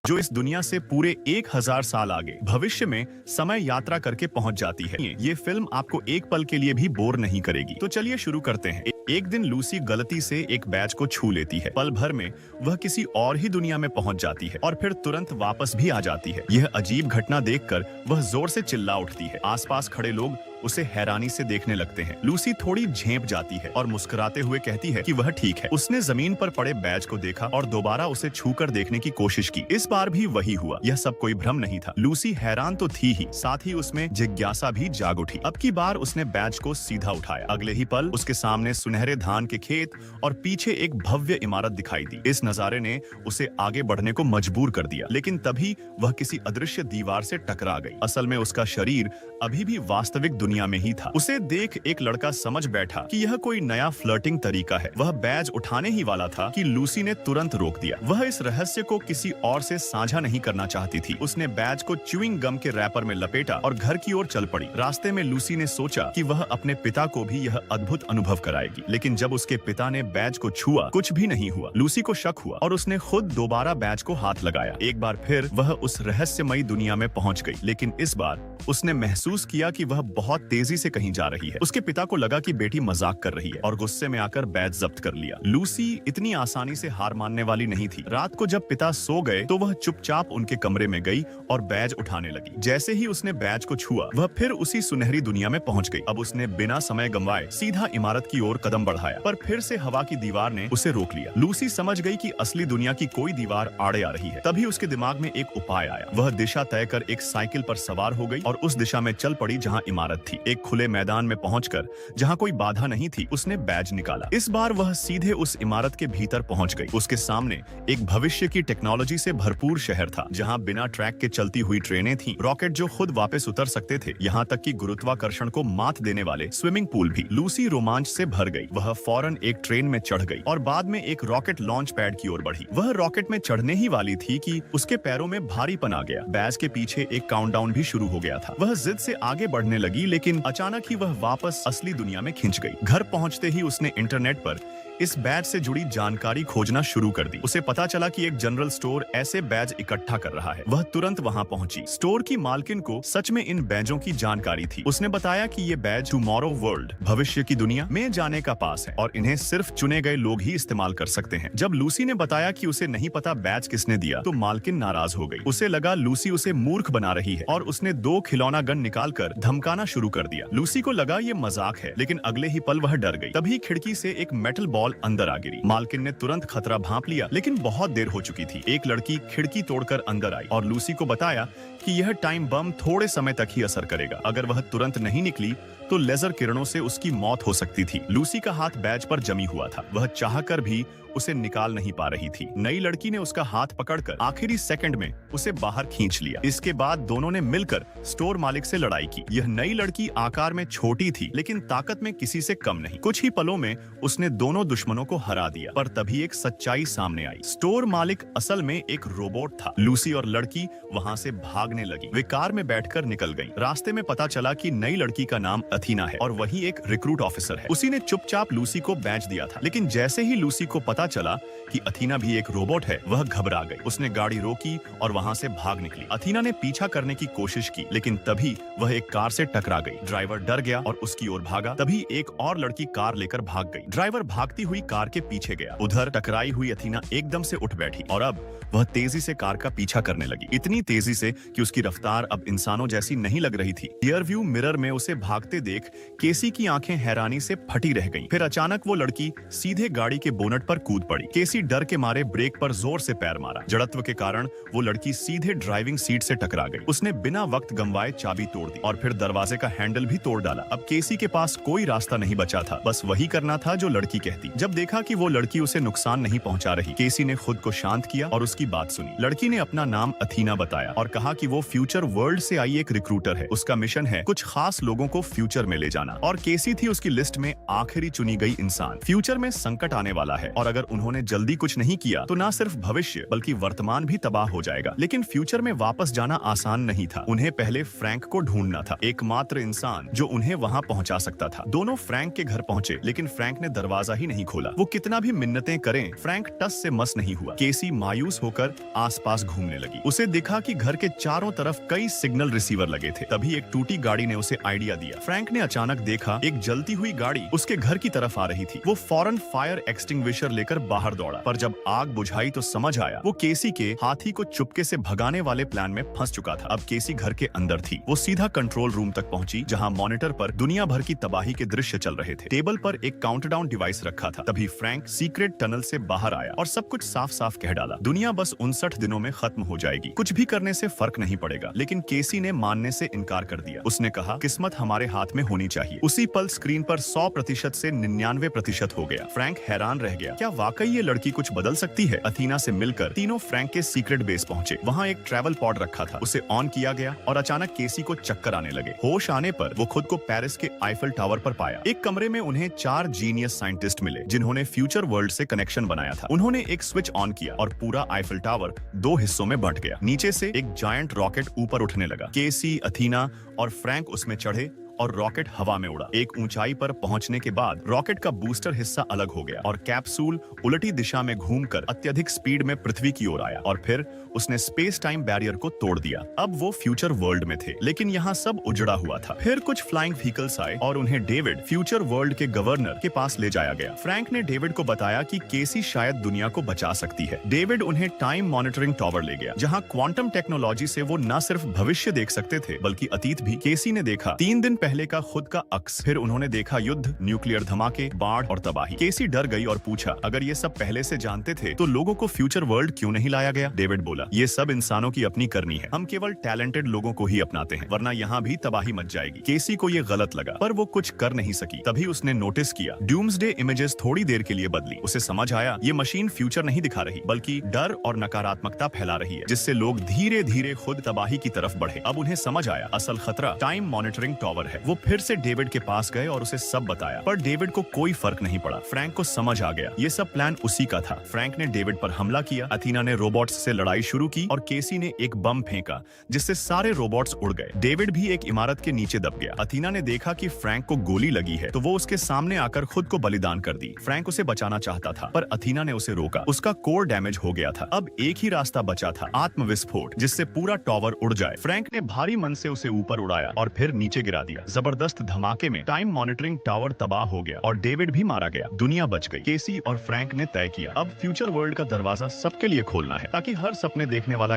जो इस दुनिया से पूरे 1000 साल आगे भविष्य में समय यात्रा करके पहुंच जाती है। ये फिल्म आपको एक पल के लिए भी बोर नहीं करेगी। तो चलिए शुरू करते हैं। एक दिन लूसी गलती से एक बैच को छू लेती है। पल भर में वह किसी और ही दुनिया में पहुंच जाती है और फिर तुरंत वापस भी आ जाती है। यह अजीब घटना देखकर वह जोर से चिल्ला उठती है। आसपास खड़े लोग उसे हैरानी से देखने लगते हैं। लूसी थोड़ी झेंप जाती है और मुस्कुराते हुए कहती है कि वह ठीक है। उसने जमीन पर पड़े बैज को देखा और दोबारा उसे छूकर देखने की कोशिश की। इस बार भी वही हुआ। यह सब कोई भ्रम नहीं था। लूसी हैरान तो थी ही, साथ ही उसमें जिज्ञासा भी जाग उठी। अब की बार उसने बैज को सीधा उठाया। अगले ही पल उसके सामने सुनहरे धान के खेत और पीछे एक भव्य इमारत दिखाई दी। इस नजारे ने उसे आगे बढ़ने को मजबूर कर दिया, लेकिन तभी वह किसी अदृश्य दीवार से टकरा गई। असल में उसका शरीर अभी भी वास्तविक दुनिया में ही था। उसे देख एक लड़का समझ बैठा कि यह कोई नया फ्लर्टिंग तरीका है। वह बैज उठाने ही वाला था कि लूसी ने तुरंत रोक दिया। वह इस रहस्य को किसी और से साझा नहीं करना चाहती थी। उसने बैज को च्युइंग गम के रैपर में लपेटा और घर की ओर चल पड़ी। रास्ते में लूसी ने सोचा कि वह अपने पिता को भी यह अद्भुत अनुभव कराएगी, लेकिन जब उसके पिता ने बैज को छुआ, कुछ भी नहीं हुआ। लूसी को शक हुआ और उसने खुद दोबारा बैज को हाथ लगाया। एक बार फिर वह उस रहस्यमयी दुनिया में पहुंच गई, लेकिन इस बार उसने महसूस किया कि वह बहुत तेजी से कहीं जा रही है। उसके पिता को लगा कि बेटी मजाक कर रही है और गुस्से में आकर बैज जब्त कर लिया। लूसी इतनी आसानी से हार मानने वाली नहीं थी। रात को जब पिता सो गए तो वह चुपचाप उनके कमरे में गई और बैज उठाने लगी। जैसे ही उसने बैज को छुआ, वह फिर उसी सुनहरी दुनिया में पहुंच गई। अब उसने बिना समय गंवाए सीधा इमारत की ओर कदम बढ़ाया, पर फिर से हवा की दीवार ने उसे रोक लिया। लूसी समझ गई कि असली दुनिया की कोई दीवार आड़े आ रही है। तभी उसके दिमाग में एक उपाय आया। वह दिशा तय कर एक साइकिल पर सवार हो गई और उस दिशा में चल पड़ी जहाँ इमारत थी। एक खुले मैदान में पहुंचकर, जहाँ कोई बाधा नहीं थी, उसने बैज निकाला। इस बार वह सीधे उस इमारत के भीतर पहुंच गई। उसके सामने एक भविष्य की टेक्नोलॉजी से भरपूर शहर था, जहाँ बिना ट्रैक के चलती हुई ट्रेनें थीं, रॉकेट जो खुद वापस उतर सकते थे, यहाँ तक कि गुरुत्वाकर्षण को मात देने वाले स्विमिंग पूल भी। लूसी रोमांच से भर गई। वह फौरन एक ट्रेन में चढ़ गई और बाद में एक रॉकेट लॉन्च पैड की ओर बढ़ी। वह रॉकेट में चढ़ने ही वाली थी कि उसके पैरों में भारीपन आ गया। बैज के पीछे एक काउंटडाउन भी शुरू हो गया था। वह जिद से आगे बढ़ने लगी, लेकिन अचानक ही वह वापस असली दुनिया में खिंच गई। घर पहुंचते ही उसने इंटरनेट पर इस बैज से जुड़ी जानकारी खोजना शुरू कर दी। उसे पता चला कि एक जनरल स्टोर ऐसे बैज इकट्ठा कर रहा है। वह तुरंत वहां पहुंची। स्टोर की मालकिन को सच में इन बैजों की जानकारी थी। उसने बताया कि ये बैज टुमारो वर्ल्ड, भविष्य की दुनिया में जाने का पास है और इन्हें सिर्फ चुने गए लोग ही इस्तेमाल कर सकते हैं। जब लूसी ने बताया कि उसे नहीं पता बैज किसने दिया, तो मालकिन नाराज हो गई। उसे लगा लूसी उसे मूर्ख बना रही है और उसने 2 खिलौना गन निकालकर धमकाना शुरू कर दिया। लूसी को लगा ये मजाक है, लेकिन अगले ही पल वह डर गई। तभी खिड़की से एक मेटल बॉल अंदर आ गिरी। मालकिन ने तुरंत खतरा भांप लिया, लेकिन बहुत देर हो चुकी थी। एक लड़की खिड़की तोड़कर अंदर आई और लूसी को बताया कि यह टाइम बम थोड़े समय तक ही असर करेगा। अगर वह तुरंत नहीं निकली तो लेजर किरणों से उसकी मौत हो सकती थी। लूसी का हाथ बैज पर जमी हुआ था। वह चाहकर भी उसे निकाल नहीं पा रही थी। नई लड़की ने उसका हाथ पकड़कर आखिरी सेकंड में उसे बाहर खींच लिया। इसके बाद दोनों ने मिलकर स्टोर मालिक से लड़ाई की। यह नई लड़की आकार में छोटी थी, लेकिन ताकत में किसी से कम नहीं। कुछ ही पलों में उसने दोनों दुश्मनों को हरा दिया। पर तभी एक सच्चाई सामने आई। स्टोर मालिक असल में एक रोबोट था। लूसी और लड़की वहां से भागने लगी। वे कार में बैठकर निकल गईं। रास्ते में पता चला कि नई लड़की का नाम अथीना है और वही एक रिक्रूट ऑफिसर है। उसी ने चुपचाप लूसी को बैच दिया था, लेकिन जैसे ही लूसी को पता चला कि अथीना भी एक रोबोट है, वह घबरा गई। उसने गाड़ी रोकी और वहां से भाग निकली। अथीना ने पीछा करने की कोशिश की, लेकिन तभी वह एक कार से टकरा गई। ड्राइवर डर गया और उसकी ओर भागा। तभी एक और लड़की कार लेकर भाग गई। ड्राइवर भागती हुई कार के पीछे गया। उधर टकराई हुई अथीना एकदम से उठ बैठी और अब वह तेजी से कार का पीछा करने लगी। इतनी तेजी से कि उसकी रफ्तार अब इंसानों जैसी नहीं लग रही थी। रियर व्यू मिरर में उसे भागते देख केसी की आंखें हैरानी से फटी रह गईं। फिर अचानक वो लड़की सीधे गाड़ी के बोनट पर कूद पड़ी। केसी डर के मारे ब्रेक पर जोर से पैर मारा। जड़त्व के कारण वो लड़की सीधे ड्राइविंग सीट से टकरा गई। उसने बिना वक्त गंवाए चाबी तोड़ दी और फिर दरवाजे का हैंडल भी तोड़ डाला। अब केसी के पास कोई रास्ता नहीं बचा था, बस वही करना था जो लड़की कहती। जब देखा कि वो लड़की उसे नुकसान नहीं पहुंचा रही, केसी ने खुद को शांत किया और उसकी बात सुनी। लड़की ने अपना नाम अथीना बताया और कहा कि वो फ्यूचर वर्ल्ड से आई एक रिक्रूटर है। उसका मिशन है कुछ खास लोगों को फ्यूचर फ्यूचर में ले जाना, और केसी थी उसकी लिस्ट में आखिरी चुनी गई इंसान। फ्यूचर में संकट आने वाला है और अगर उन्होंने जल्दी कुछ नहीं किया तो न सिर्फ भविष्य बल्कि वर्तमान भी तबाह हो जाएगा। लेकिन फ्यूचर में वापस जाना आसान नहीं था। उन्हें पहले फ्रैंक को ढूंढना था, एकमात्र इंसान जो उन्हें वहां पहुंचा सकता था। दोनों फ्रैंक के घर पहुंचे लेकिन फ्रैंक ने दरवाजा ही नहीं खोला। वो कितना भी मिन्नतें करें, फ्रैंक टस से मस नहीं हुआ। केसी मायूस होकर आसपास घूमने लगी। उसे दिखा कि घर के चारों तरफ कई सिग्नल रिसीवर लगे थे। तभी एक टूटी गाड़ी ने उसे आइडिया दिया। फ्रैंक ने अचानक देखा एक जलती हुई गाड़ी उसके घर की तरफ आ रही थी। वो फौरन फायर एक्सटिंग्विशर लेकर बाहर दौड़ा, पर जब आग बुझाई तो समझ आया वो केसी के हाथी को चुपके से भगाने वाले प्लान में फंस चुका था। अब केसी घर के अंदर थी। वो सीधा कंट्रोल रूम तक पहुंची जहां मॉनिटर पर दुनिया भर की तबाही के दृश्य चल रहे थे। टेबल पर एक काउंटडाउन डिवाइस रखा था। तभी फ्रैंक सीक्रेट टनल से बाहर आया और सब कुछ साफ साफ कह डाला। दुनिया बस 59 दिनों में खत्म हो जाएगी, कुछ भी करने से फर्क नहीं पड़ेगा। लेकिन केसी ने मानने से इनकार कर दिया। उसने कहा किस्मत हमारे हाथ में होनी चाहिए। उसी पल स्क्रीन पर 100% से 99% हो गया। फ्रैंक हैरान रह गया, क्या वाकई ये लड़की कुछ बदल सकती है? अथीना से मिलकर तीनों फ्रैंक के सीक्रेट बेस पहुंचे। वहां एक ट्रैवल पॉड रखा था। उसे ऑन किया गया और अचानक केसी को चक्कर आने लगे। होश आने पर वो खुद को पेरिस के आईफल टावर पर पाया। एक कमरे में उन्हें 4 जीनियस साइंटिस्ट मिले जिन्होंने फ्यूचर वर्ल्ड से कनेक्शन बनाया था। उन्होंने एक स्विच ऑन किया और पूरा आईफल टावर 2 हिस्सों में बंट गया। नीचे से एक जायंट रॉकेट ऊपर उठने लगा। केसी, अथीना और फ्रैंक उसमें चढ़े और रॉकेट हवा में उड़ा। एक ऊंचाई पर पहुंचने के बाद रॉकेट का बूस्टर हिस्सा अलग हो गया और कैप्सूल उलटी दिशा में घूमकर अत्यधिक स्पीड में पृथ्वी की ओर आया और फिर उसने स्पेस टाइम बैरियर को तोड़ दिया। अब वो फ्यूचर वर्ल्ड में थे, लेकिन यहाँ सब उजड़ा हुआ था। फिर कुछ फ्लाइंग व्हीकल्स आए और उन्हें डेविड, फ्यूचर वर्ल्ड के गवर्नर के पास ले जाया गया। फ्रैंक ने डेविड को बताया कि केसी शायद दुनिया को बचा सकती है। डेविड उन्हें टाइम मॉनिटरिंग टावर ले गया, जहाँ क्वांटम टेक्नोलॉजी से वो न सिर्फ भविष्य देख सकते थे बल्कि अतीत भी। केसी ने देखा 3 दिन पहले का खुद का अक्स। फिर उन्होंने देखा युद्ध, न्यूक्लियर धमाके, बाढ़ और तबाही। केसी डर गई और पूछा, अगर ये सब पहले से जानते थे तो लोगों को फ्यूचर वर्ल्ड क्यों नहीं लाया गया? डेविड बोला, ये सब इंसानों की अपनी करनी है। हम केवल टैलेंटेड लोगों को ही अपनाते हैं, वरना यहाँ भी तबाही मच जाएगी। केसी को ये गलत लगा, पर वो कुछ कर नहीं सकी। तभी उसने नोटिस किया डूम्सडे इमेजेस थोड़ी देर के लिए बदली। उसे समझ आया ये मशीन फ्यूचर नहीं दिखा रही बल्कि डर और नकारात्मकता फैला रही है, जिससे लोग धीरे धीरे खुद तबाही की तरफ बढ़े। अब उन्हें समझ आया असल खतरा टाइम मॉनिटरिंग टावर है। वो फिर से डेविड के पास गए और उसे सब बताया, पर डेविड को कोई फर्क नहीं पड़ा। फ्रैंक को समझ आ गया ये सब प्लान उसी का था। फ्रैंक ने डेविड पर हमला किया, अथीना ने रोबोट्स से लड़ाई शुरू की और केसी ने एक बम फेंका जिससे सारे रोबोट्स उड़ गए। डेविड भी एक इमारत के नीचे दब गया। अथीना ने देखा कि फ्रैंक को गोली लगी है तो वो उसके सामने आकर खुद को बलिदान कर दी। फ्रैंक उसे बचाना चाहता था पर अथीना ने उसे रोका। उसका कोर डैमेज हो गया था। अब एक ही रास्ता बचा था, आत्मविस्फोट, जिससे पूरा टावर उड़ जाए। फ्रैंक ने भारी मन से उसे ऊपर उड़ाया और फिर नीचे गिरा दिया। जबरदस्त धमाके में टाइम मॉनिटरिंग टावर तबाह हो गया और डेविड भी मारा गया। दुनिया बच गई। केसी और फ्रैंक ने तय किया अब फ्यूचर वर्ल्ड का दरवाजा सबके लिए खोलना है ताकि हर सपने देखने वाला